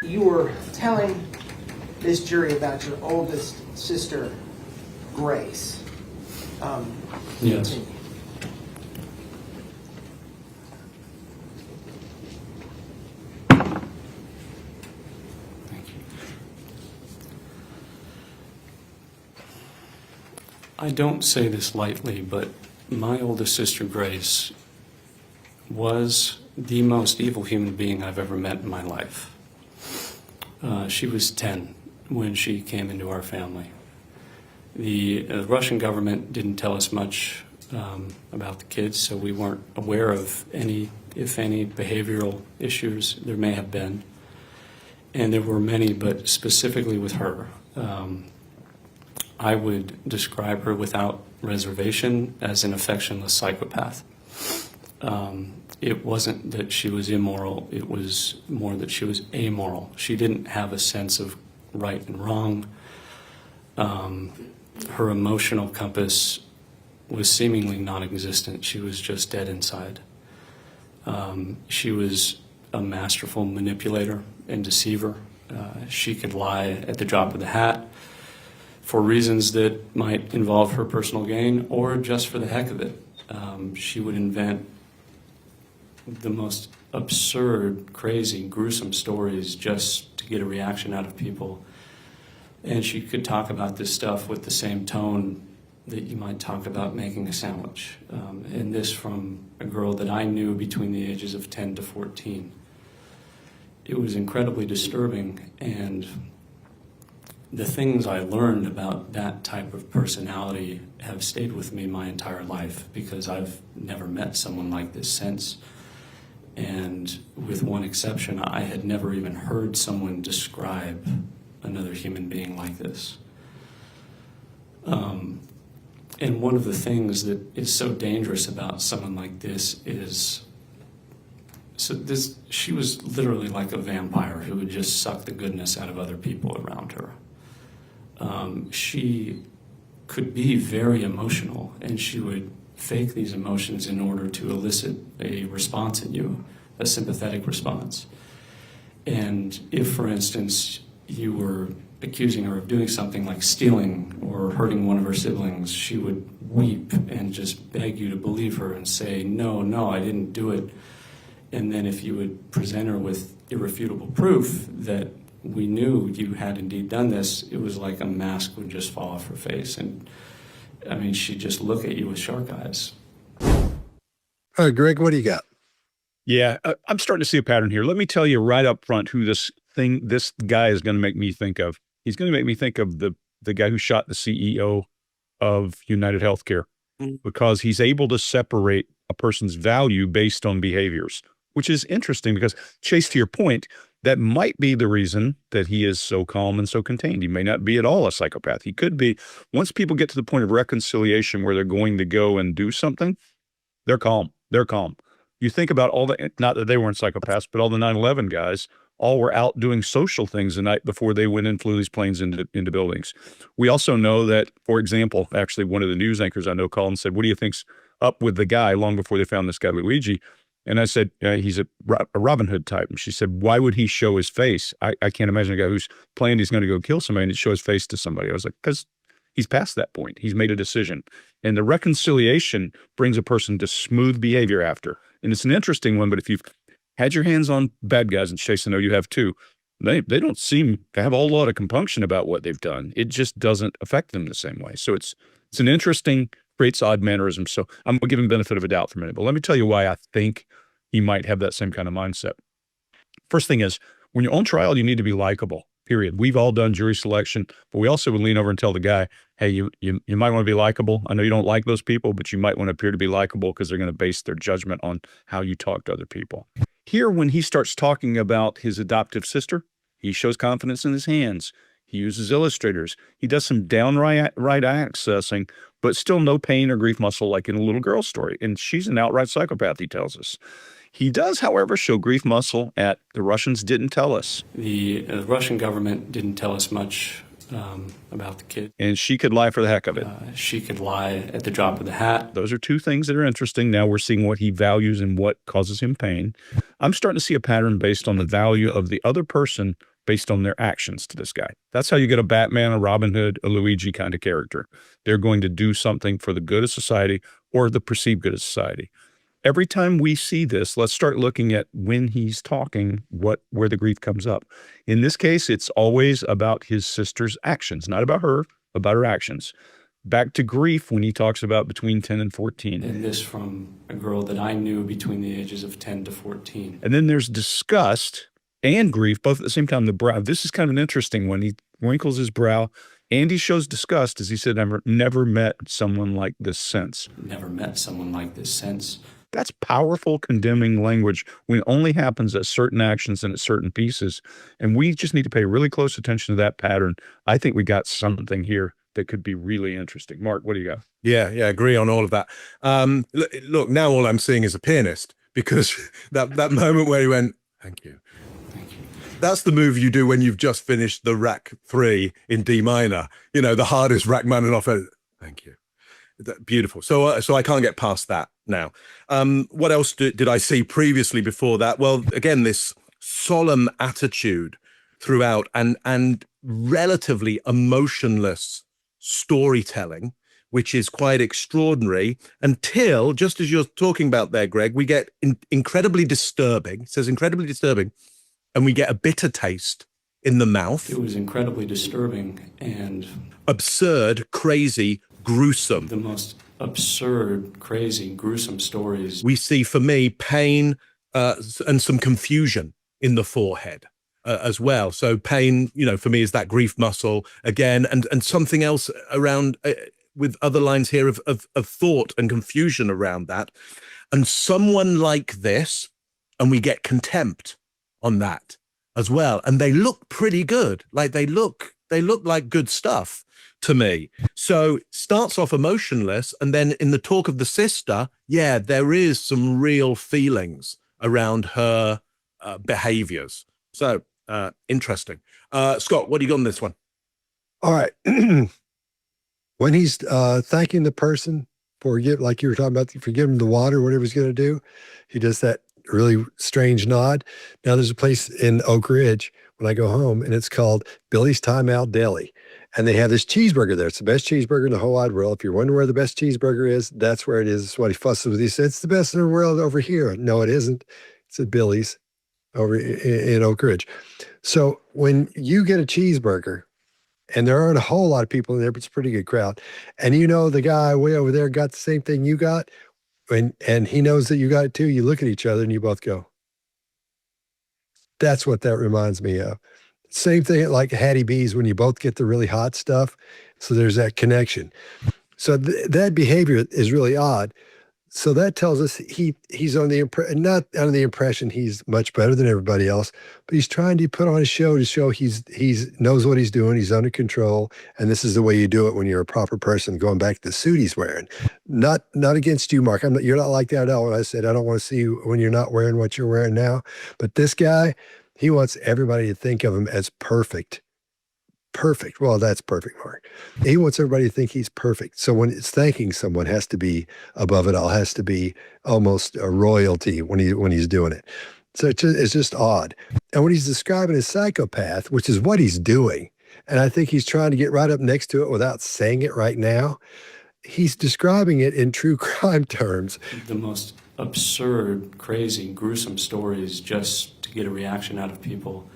You were telling this jury about your oldest sister, Grace. Yes. Continue. Thank you. I don't say this lightly, but my oldest sister, Grace, was the most evil human being I've ever met in my life. She was 10 when she came into our family. The Russian government didn't tell us much about the kids, so we weren't aware of any, if any, behavioral issues. There may have been, and there were many, but specifically with her. I would describe her without reservation as an affectionless psychopath. It wasn't that she was immoral, it was more that she was amoral. She didn't have a sense of right and wrong. Her emotional compass was seemingly non-existent. She was just dead inside. She was a masterful manipulator and deceiver. She could lie at the drop of the hat for reasons that might involve her personal gain or just for the heck of it. She would invent the most absurd, crazy, gruesome stories just to get a reaction out of people. And she could talk about this stuff with the same tone that you might talk about making a sandwich. And this from a girl that I knew between the ages of 10 to 14. It was incredibly disturbing, and the things I learned about that type of personality have stayed with me my entire life because I've never met someone like this since. And with one exception, I had never even heard someone describe another human being like this. And one of the things that is so dangerous about someone like this is, she was literally like a vampire who would just suck the goodness out of other people around her. She could be very emotional, and she would fake these emotions in order to elicit a response in you, a sympathetic response. And if, for instance, you were accusing her of doing something like stealing or hurting one of her siblings, she would weep and just beg you to believe her and say, no, I didn't do it. And then if you would present her with irrefutable proof that we knew you had indeed done this, it was like a mask would just fall off her face. And I mean, she'd just look at you with shark eyes. Greg, what do you got? Yeah, I'm starting to see a pattern here. Let me tell you right up front who this guy is going to make me think of. He's going to make me think of the guy who shot the CEO of United Healthcare, because he's able to separate a person's value based on behaviors, which is interesting because, Chase, to your point, that might be the reason that he is so calm and so contained. He may not be at all a psychopath. He could be. Once people get to the point of reconciliation where they're going to go and do something, they're calm. They're calm. You think about all the, not that they weren't psychopaths, but all the 9/11 guys all were out doing social things the night before they went and flew these planes into buildings. We also know that, for example, actually one of the news anchors I know called and said, what do you think's up with the guy long before they found this guy, Luigi? And I said, he's a Robin Hood type. And she said, why would he show his face? I can't imagine a guy who's planned he's going to go kill somebody and show his face to somebody. I was like, because he's past that point. He's made a decision. And the reconciliation brings a person to smooth behavior after. And it's an interesting one, but if you've had your hands on bad guys, and Chase, I know you have too, they don't seem to have a whole lot of compunction about what they've done. It just doesn't affect them the same way. So it's an interesting, creates odd mannerisms. So I'm going to give him benefit of a doubt for a minute, but let me tell you why I think he might have that same kind of mindset. First thing is, when you're on trial, you need to be likable, period. We've all done jury selection, but we also would lean over and tell the guy, hey, you might want to be likable. I know you don't like those people, but you might want to appear to be likable because they're going to base their judgment on how you talk to other people. Here, when he starts talking about his adoptive sister, he shows confidence in his hands. He uses illustrators. He does some downright accessing, but still no pain or grief muscle like in a little girl story. And she's an outright psychopath, he tells us. He does, however, show grief muscle at the Russians didn't tell us. The Russian government didn't tell us much about the kid. And she could lie for the heck of it. She could lie at the drop of the hat. Those are two things that are interesting. Now we're seeing what he values and what causes him pain. I'm starting to see a pattern based on the value of the other person based on their actions to this guy. That's how you get a Batman, a Robin Hood, a Luigi kind of character. They're going to do something for the good of society or the perceived good of society. Every time we see this, let's start looking at when he's talking, where the grief comes up. In this case, it's always about his sister's actions, not about her, about her actions. Back to grief when he talks about between 10 and 14. And this from a girl that I knew between the ages of 10 to 14. And then there's disgust and grief, both at the same time. The brow, this is kind of an interesting one. He wrinkles his brow and he shows disgust, as he said, never met someone like this since. Never met someone like this since. That's powerful, condemning language when it only happens at certain actions and at certain pieces. And we just need to pay really close attention to that pattern. I think we got something here that could be really interesting. Mark, what do you got? Yeah, agree on all of that. Look, now all I'm seeing is a pianist, because that moment where he went, thank you. That's the move you do when you've just finished the rack 3 in D minor. You know, the hardest Rachmaninoff. Thank you. Beautiful. So I can't get past that now. What else did I see previously before that? Well, again, this solemn attitude throughout and relatively emotionless storytelling, which is quite extraordinary, until, just as you're talking about there, Greg, we get incredibly disturbing. It says incredibly disturbing, and we get a bitter taste in the mouth. It was incredibly disturbing and absurd, crazy, gruesome. The most absurd, crazy, gruesome stories. We see, for me, pain and some confusion in the forehead as well. So pain, for me, is that grief muscle again, and something else around with other lines here of thought and confusion around that. And someone like this, and we get contempt on that as well. And they look pretty good. Like they look like good stuff to me. So starts off emotionless, and then in the talk of the sister, yeah, there is some real feelings around her behaviors. So interesting. Scott, what do you got on this one? All right. When he's thanking the person for like you were talking about, for giving him the water, whatever he's going to do, he does that really strange nod. Now there's a place in Oak Ridge when I go home, and it's called Billy's Timeout Deli. And they have this cheeseburger there. It's the best cheeseburger in the whole wide world. If you're wondering where the best cheeseburger is, that's where it is. That's what he fusses with. He said, it's the best in the world over here. No, it isn't. It's at Billy's over in Oak Ridge. So when you get a cheeseburger, and there aren't a whole lot of people in there, but it's a pretty good crowd, and the guy way over there got the same thing you got, and he knows that you got it too, you look at each other and you both go, that's what that reminds me of. Same thing like Hattie B's when you both get the really hot stuff. So there's that connection. So that behavior is really odd. So that tells us he's on not under the impression he's much better than everybody else, but he's trying to put on a show to show he's knows what he's doing. He's under control. And this is the way you do it when you're a proper person, going back to the suit he's wearing. Not against you, Mark. You're not like that at all. I said, I don't want to see you when you're not wearing what you're wearing now. But this guy, he wants everybody to think of him as perfect. Perfect. Well, that's perfect, Mark. He wants everybody to think he's perfect. So when it's thanking someone, has to be above it all, has to be almost a royalty when he's doing it. So it's just odd. And when he's describing a psychopath, which is what he's doing, and I think he's trying to get right up next to it without saying it right now, he's describing it in true crime terms. The most absurd, crazy, gruesome stories just to get a reaction out of people.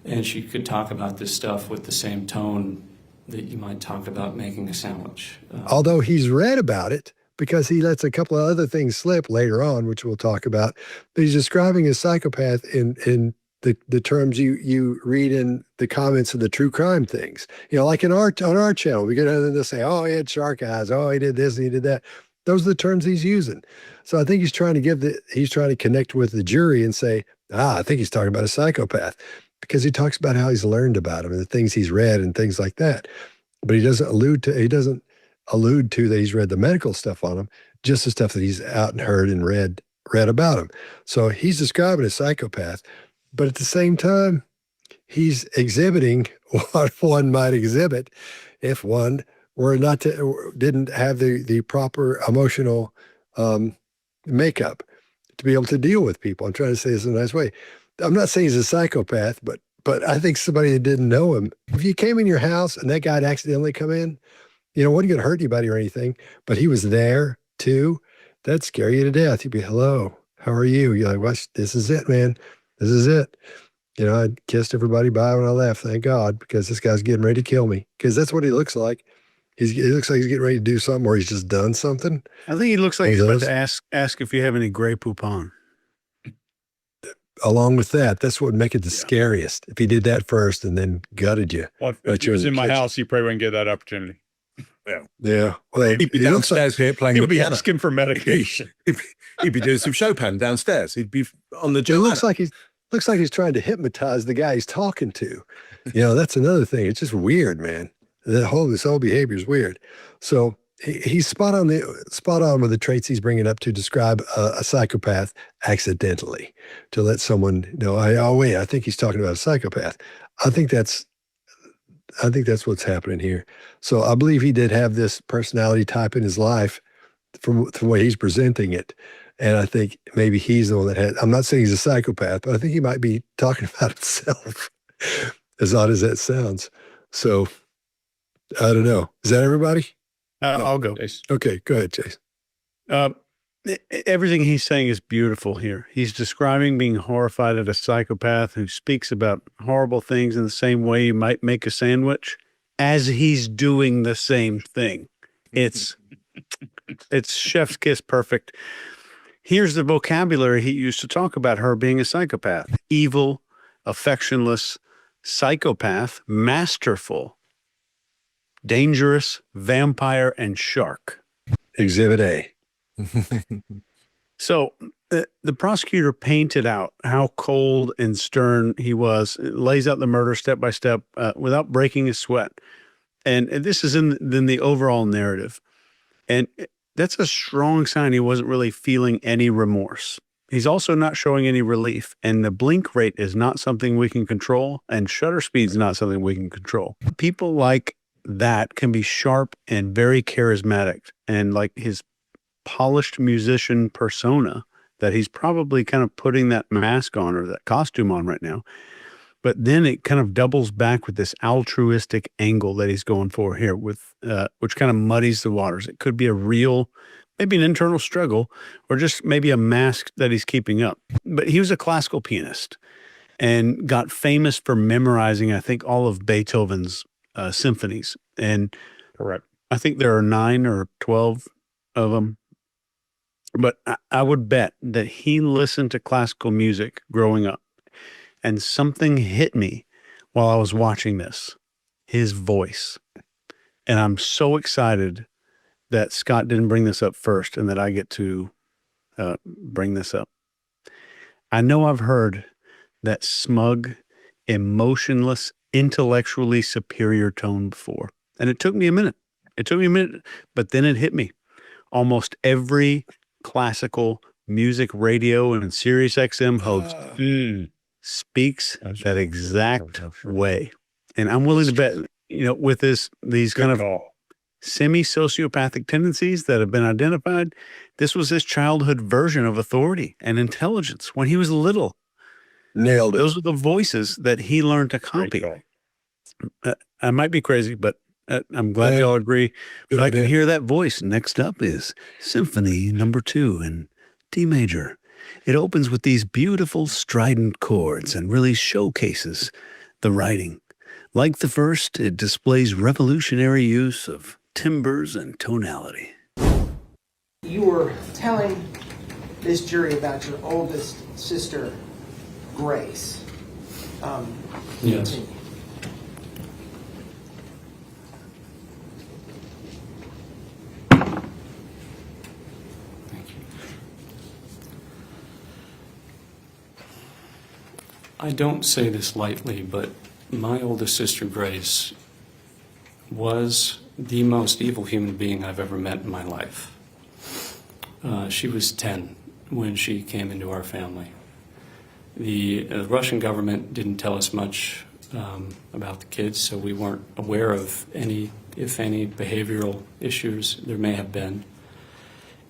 And she could talk about this stuff with the same tone that you might talk about making a sandwich. Although he's read about it, because he lets a couple of other things slip later on, which we'll talk about. But he's describing a psychopath in the terms you read in the comments of the true crime things. Like on our channel, we get other than to say, oh, he had shark eyes, oh, he did this and he did that. Those are the terms he's using. So I think he's trying to connect with the jury and say, I think he's talking about a psychopath, because he talks about how he's learned about him and the things he's read and things like that. But he doesn't allude to that he's read the medical stuff on him, just the stuff that he's out and heard and read about him. So he's describing a psychopath, but at the same time, he's exhibiting what one might exhibit if one were didn't have the proper emotional makeup to be able to deal with people. I'm trying to say this in a nice way. I'm not saying he's a psychopath, but but I think somebody that didn't know him, if you came in your house and that guy'd accidentally come in, you know, wasn't going to hurt anybody or anything, but he was there too, that'd scare you to death. You'd be, hello, how are you? You're like, well, this is it, man. This is it. You know, I kissed everybody bye when I left, thank God, because this guy's getting ready to kill me. Because that's what he looks like. He looks like he's getting ready to do something, or he's just done something. I think he looks like He he's about does. to ask if you have any Grey Poupon. Along with that, that's what would make it the scariest. If he did that first and then gutted you. Well, But if he you're was in in the my kitchen. house, you probably wouldn't get that opportunity. Yeah. Well, He'd be he looks like, downstairs here playing He'll the be piano. asking for medication. He'd be doing some Chopin downstairs. He'd be on the it Joanna. looks like he's trying to hypnotize the guy he's talking to. You know, that's another thing. It's just weird, man. This whole behavior is weird. So he's spot on with the traits he's bringing up to describe a psychopath accidentally, to let someone know, I think he's talking about a psychopath. I think that's what's happening here. So I believe he did have this personality type in his life from the way he's presenting it. And I think maybe he's the one that had, I'm not saying he's a psychopath, but I think he might be talking about himself, as odd as that sounds. So I don't know. Is that everybody? I'll go. Okay, go ahead, Chase. Everything he's saying is beautiful here. He's describing being horrified at a psychopath who speaks about horrible things in the same way you might make a sandwich as he's doing the same thing. It's chef's kiss perfect. Here's the vocabulary he used to talk about her being a psychopath: evil, affectionless, psychopath, masterful, dangerous, vampire, and shark. Exhibit A. So the prosecutor painted out how cold and stern he was. It lays out the murder step by step without breaking a sweat. And this is in the overall narrative. And that's a strong sign he wasn't really feeling any remorse. He's also not showing any relief. And the blink rate is not something we can control. And shutter speed is not something we can control. People like that can be sharp and very charismatic. And like his polished musician persona that he's probably kind of putting that mask on or that costume on right now. But then it kind of doubles back with this altruistic angle that he's going for here with, which kind of muddies the waters. It could be a real, maybe an internal struggle, or just maybe a mask that he's keeping up. But he was a classical pianist and got famous for memorizing, I think, all of Beethoven's symphonies. And Correct. I think there are 9 or 12 of them. But I would bet that he listened to classical music growing up, and something hit me while I was watching this, his voice. And I'm so excited that Scott didn't bring this up first and that I get to bring this up. I know I've heard that smug, emotionless, intellectually superior tone before, and it took me a minute. But then it hit me. Almost every classical music radio and Sirius XM host speaks that exact way. And I'm willing to bet, with these kind of semi-sociopathic tendencies that have been identified, this was his childhood version of authority and intelligence when he was little. Nailed it. Those are the voices that he learned to copy. I might be crazy, but I'm glad y'all agree. But I can hear that voice. Next up is Symphony Number 2 in D major. It opens with these beautiful strident chords and really showcases the writing. Like the first, it displays revolutionary use of timbres and tonality. You were telling this jury about your oldest sister, Grace. Yes. continue. I don't say this lightly, but my oldest sister, Grace, was the most evil human being I've ever met in my life. She was 10 when she came into our family. The Russian government didn't tell us much about the kids, so we weren't aware of any, if any, behavioral issues there may have been.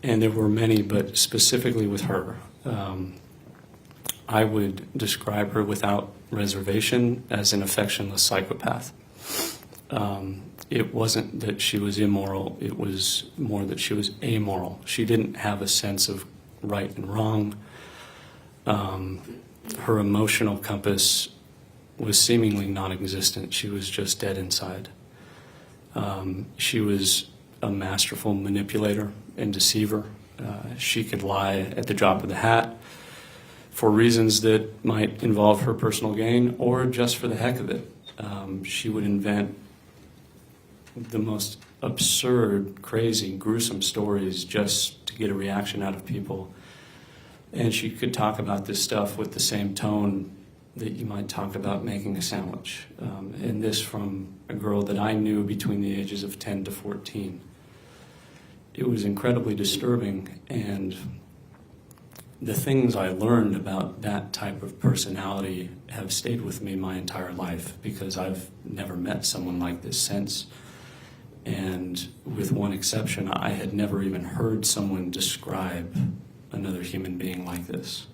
And there were many, but specifically with her. I would describe her without reservation as an affectionless psychopath. It wasn't that she was immoral, it was more that she was amoral. She didn't have a sense of right and wrong. Her emotional compass was seemingly non-existent. She was just dead inside. She was a masterful manipulator and deceiver. She could lie at the drop of the hat for reasons that might involve her personal gain or just for the heck of it. She would invent the most absurd, crazy, gruesome stories just to get a reaction out of people. And she could talk about this stuff with the same tone that you might talk about making a sandwich. And this from a girl that I knew between the ages of 10 to 14. It was incredibly disturbing, and the things I learned about that type of personality have stayed with me my entire life, because I've never met someone like this since. And with one exception, I had never even heard someone describe another human being like this.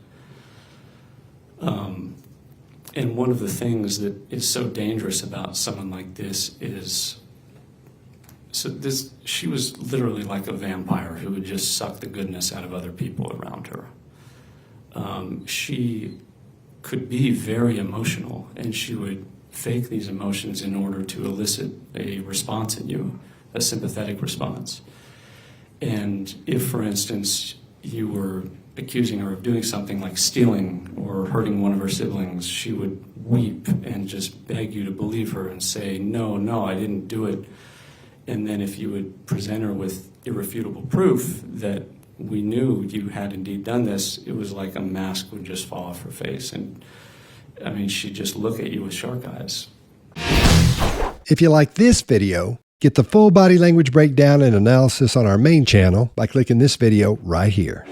And one of the things that is so dangerous about someone like this is, she was literally like a vampire who would just suck the goodness out of other people around her. She could be very emotional, and she would fake these emotions in order to elicit a response in you, a sympathetic response. And if, for instance, you were accusing her of doing something like stealing or hurting one of her siblings, she would weep and just beg you to believe her and say, no, I didn't do it. And then if you would present her with irrefutable proof that we knew you had indeed done this, it was like a mask would just fall off her face. And I mean, she'd just look at you with shark eyes. If you like this video, get the full body language breakdown and analysis on our main channel by clicking this video right here.